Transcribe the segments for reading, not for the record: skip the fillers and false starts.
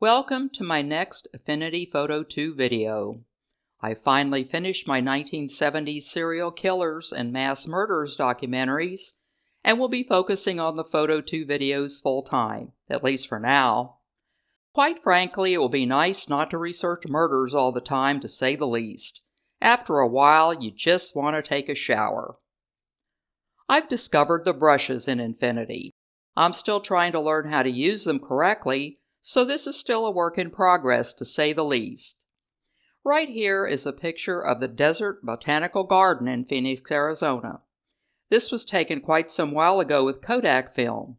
Welcome to my next Affinity Photo 2 video. I finally finished my 1970s serial killers and mass murderers documentaries and will be focusing on the Photo 2 videos full time, at least for now. Quite frankly, it will be nice not to research murders all the time, to say the least. After a while, you just want to take a shower. I've discovered the brushes in Affinity. I'm still trying to learn how to use them correctly, so this is still a work in progress, to say the least. Right here is a picture of the Desert Botanical Garden in Phoenix, Arizona. This was taken quite some while ago with Kodak film,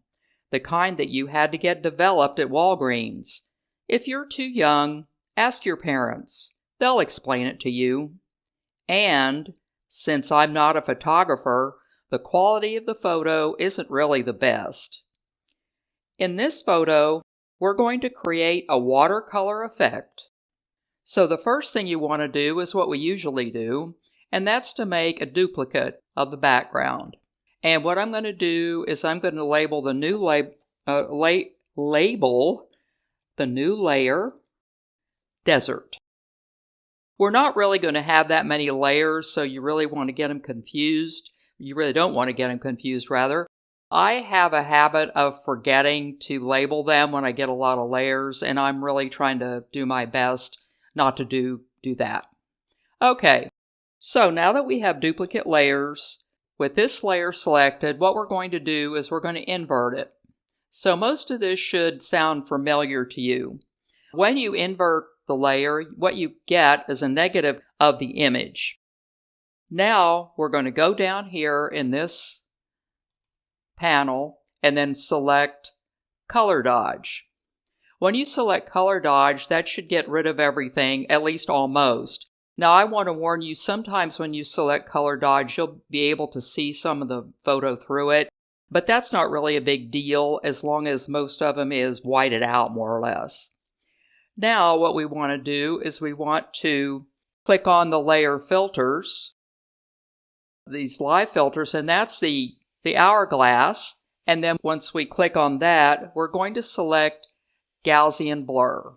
the kind that you had to get developed at Walgreens. If you're too young, ask your parents. They'll explain it to you. And, since I'm not a photographer, the quality of the photo isn't really the best. In this photo, we're going to create a watercolor effect. So the first thing you want to do is what we usually do, and that's to make a duplicate of the background. And what I'm going to do is I'm going to label the new layer Desert. We're not really going to have that many layers, so you really want to get them confused. You really don't want to get them confused, rather. I have a habit of forgetting to label them when I get a lot of layers, and I'm really trying to do my best not to do that. Okay, so now that we have duplicate layers, with this layer selected, what we're going to do is we're going to invert it. So most of this should sound familiar to you. When you invert the layer, what you get is a negative of the image. Now we're going to go down here in this panel and then select Color Dodge. When you select Color Dodge, that should get rid of everything, at least almost. Now I want to warn you, sometimes when you select Color Dodge, you'll be able to see some of the photo through it, but that's not really a big deal as long as most of them is whited out more or less. Now what we want to do is we want to click on the layer filters, these live filters, and that's the hourglass, and then once we click on that, we're going to select Gaussian blur.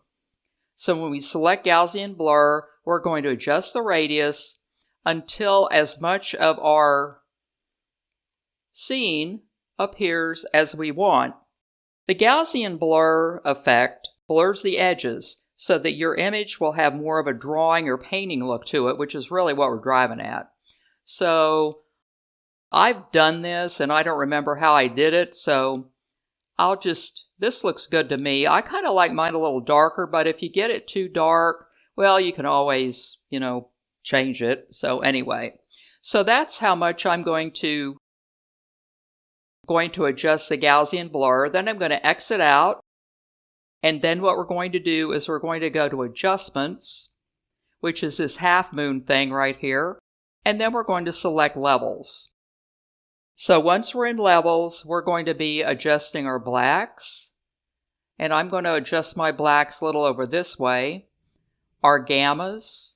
So when we select Gaussian blur, we're going to adjust the radius until as much of our scene appears as we want. The Gaussian blur effect blurs the edges so that your image will have more of a drawing or painting look to it, which is really what we're driving at. So I've done this and I don't remember how I did it, so this looks good to me. I kind of like mine a little darker, but if you get it too dark, well, you can always, change it. So anyway, so that's how much I'm going to adjust the Gaussian blur. Then I'm going to exit out. And then what we're going to do is we're going to go to Adjustments, which is this half moon thing right here. And then we're going to select Levels. So once we're in Levels, we're going to be adjusting our blacks. And I'm going to adjust my blacks a little over this way. Our gammas.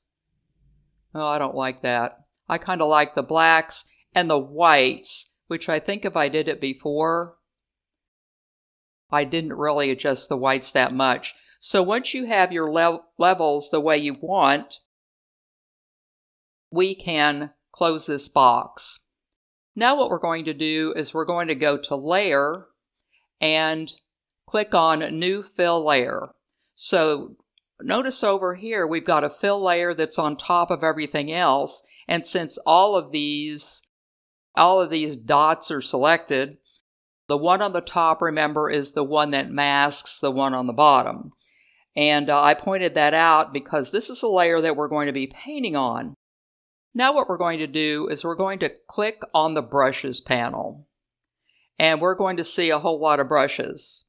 Oh, I don't like that. I kind of like the blacks and the whites, which I think if I did it before, I didn't really adjust the whites that much. So once you have your levels the way you want, we can close this box. Now what we're going to do is we're going to go to Layer and click on New Fill Layer. So notice over here we've got a fill layer that's on top of everything else, and since all of these dots are selected, the one on the top, remember, is the one that masks the one on the bottom. And I pointed that out because this is a layer that we're going to be painting on. Now what we're going to do is we're going to click on the Brushes panel. And we're going to see a whole lot of brushes.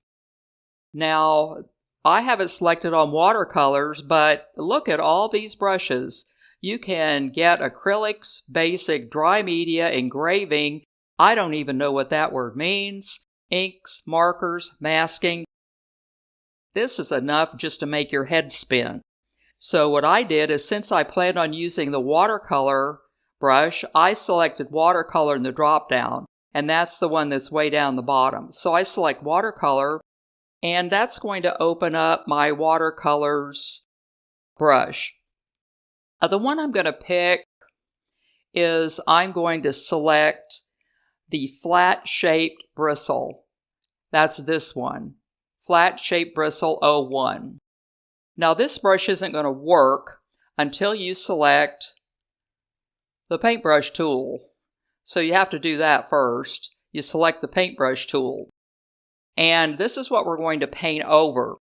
Now, I have it selected on watercolors, but look at all these brushes. You can get acrylics, basic, dry media, engraving. I don't even know what that word means. Inks, markers, masking. This is enough just to make your head spin. So what I did is, since I planned on using the watercolor brush, I selected watercolor in the drop down, and that's the one that's way down the bottom. So I select watercolor, And that's going to open up my watercolors brush. The one I'm going to pick is I'm going to select the flat shaped bristle. That's this one, flat shaped bristle 01. Now this brush isn't going to work until you select the paintbrush tool. So you have to do that first. You select the paintbrush tool. And this is what we're going to paint over.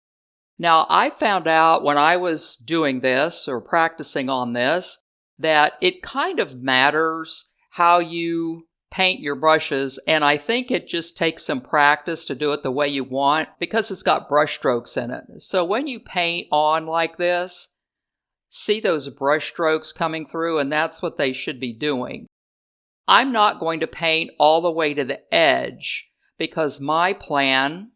Now I found out when I was doing this or practicing on this that it kind of matters how you paint your brushes, and I think it just takes some practice to do it the way you want because it's got brush strokes in it. So when you paint on like this, see those brush strokes coming through, and that's what they should be doing. I'm not going to paint all the way to the edge because my plan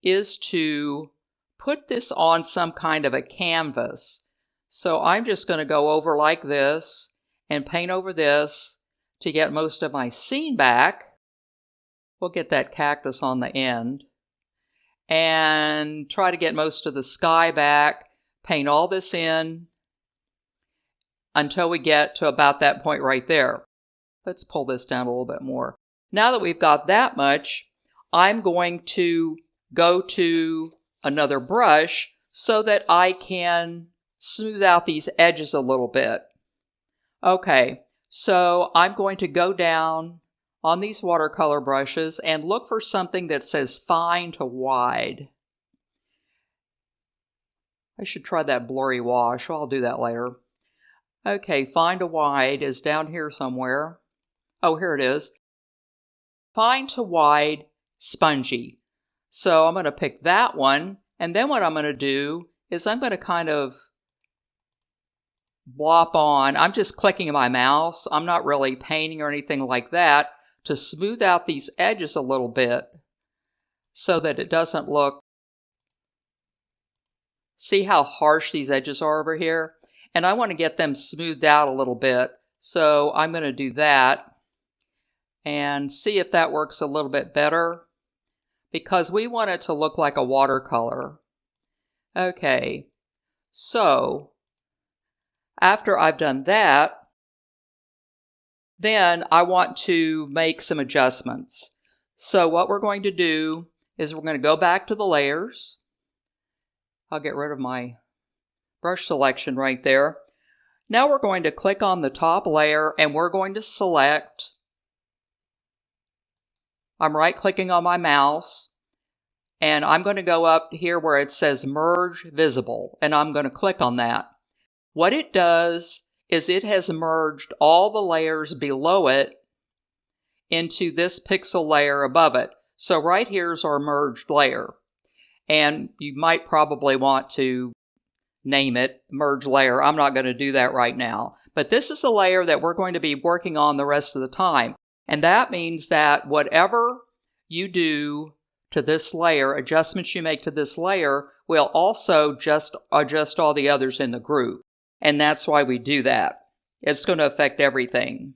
is to put this on some kind of a canvas. So I'm just going to go over like this and paint over this to get most of my scene back. We'll get that cactus on the end and try to get most of the sky back, paint all this in until we get to about that point right there. Let's pull this down a little bit more. Now that we've got that much, I'm going to go to another brush so that I can smooth out these edges a little bit. Okay, so I'm going to go down on these watercolor brushes and look for something that says fine to wide. I should try that blurry wash. I'll do that later. Okay, fine to wide is down here somewhere. Oh, here it is. Fine to wide, spongy. So I'm going to pick that one, and then what I'm going to do is I'm going to kind of blop on. I'm just clicking my mouse. I'm not really painting or anything like that to smooth out these edges a little bit so that it doesn't look. See how harsh these edges are over here? And I want to get them smoothed out a little bit. So I'm going to do that and see if that works a little bit better because we want it to look like a watercolor. Okay, so after I've done that, then I want to make some adjustments. So what we're going to do is we're going to go back to the layers. I'll get rid of my brush selection right there. Now we're going to click on the top layer and we're going to select. I'm right-clicking on my mouse and I'm going to go up here where it says Merge Visible, and I'm going to click on that. What it does is it has merged all the layers below it into this pixel layer above it. So right here's our merged layer. And you might probably want to name it merge layer. I'm not going to do that right now. But this is the layer that we're going to be working on the rest of the time. And that means that whatever you do to this layer, adjustments you make to this layer, will also just adjust all the others in the group. And that's why we do that. It's going to affect everything.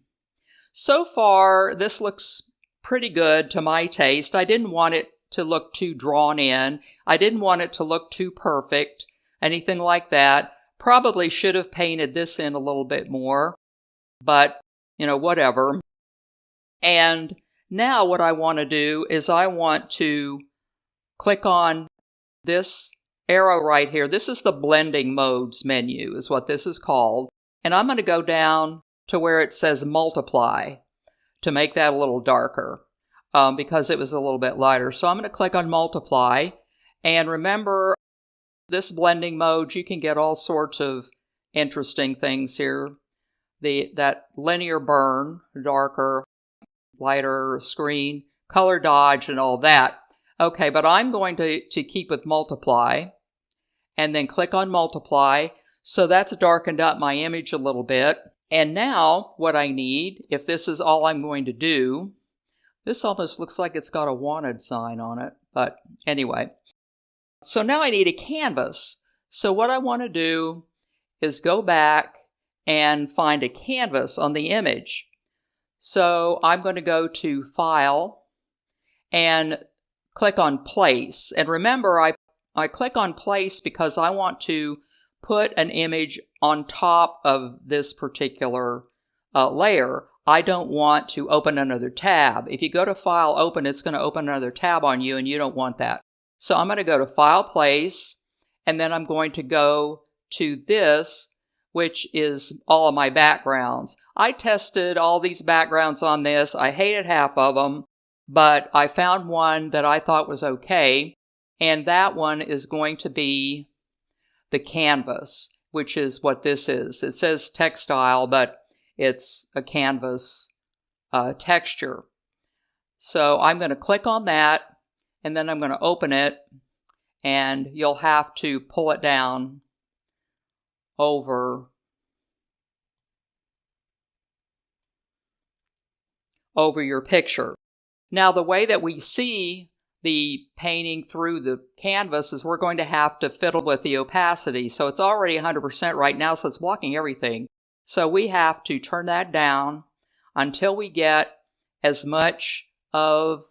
So far, this looks pretty good to my taste. I didn't want it to look too drawn in. I didn't want it to look too perfect, anything like that. Probably should have painted this in a little bit more, but, whatever. And now what I want to do is I want to click on this arrow right here. This is the blending modes menu is what this is called. And I'm going to go down to where it says multiply to make that a little darker because it was a little bit lighter. So I'm going to click on multiply. And remember, this blending mode, you can get all sorts of interesting things here. That linear burn, darker, lighter screen, color dodge, and all that. Okay, but I'm going to keep with multiply and then click on multiply. So that's darkened up my image a little bit. And now what I need, if this is all I'm going to do, this almost looks like it's got a wanted sign on it. But anyway, so now I need a canvas. So what I want to do is go back and find a canvas on the image. So I'm going to go to File, and click on place. And remember, I click on place because I want to put an image on top of this particular layer. I don't want to open another tab. If you go to File, Open, it's going to open another tab on you, and you don't want that. So I'm going to go to File, Place, and then I'm going to go to this, which is all of my backgrounds. I tested all these backgrounds on this. I hated half of them, but I found one that I thought was okay, and that one is going to be the canvas, which is what this is. It says textile, but it's a canvas texture. So I'm going to click on that, and then I'm going to open it, and you'll have to pull it down over your picture. Now, the way that we see the painting through the canvas is we're going to have to fiddle with the opacity. So it's already 100% right now, so it's blocking everything. So we have to turn that down until we get as much of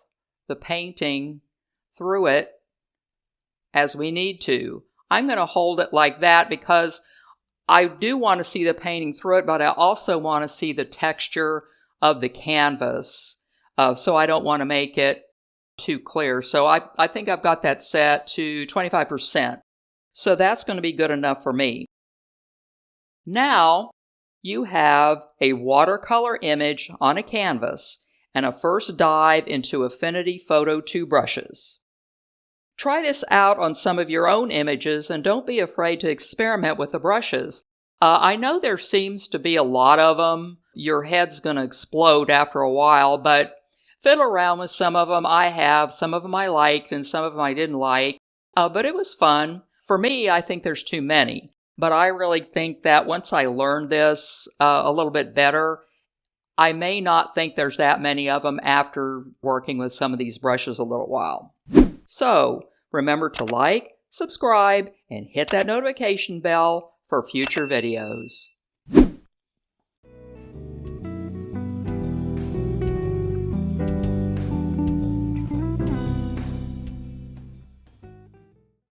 the painting through it as we need to. I'm going to hold it like that because I do want to see the painting through it, but I also want to see the texture of the canvas. So I don't want to make it too clear. So I think I've got that set to 25%. So that's going to be good enough for me. Now you have a watercolor image on a canvas and a first dive into Affinity Photo 2 brushes. Try this out on some of your own images and don't be afraid to experiment with the brushes. I know there seems to be a lot of them. Your head's going to explode after a while, but fiddle around with some of them. I have. Some of them I liked and some of them I didn't like, but it was fun. For me, I think there's too many, but I really think that once I learned this a little bit better, I may not think there's that many of them after working with some of these brushes a little while. So remember to like, subscribe, and hit that notification bell for future videos.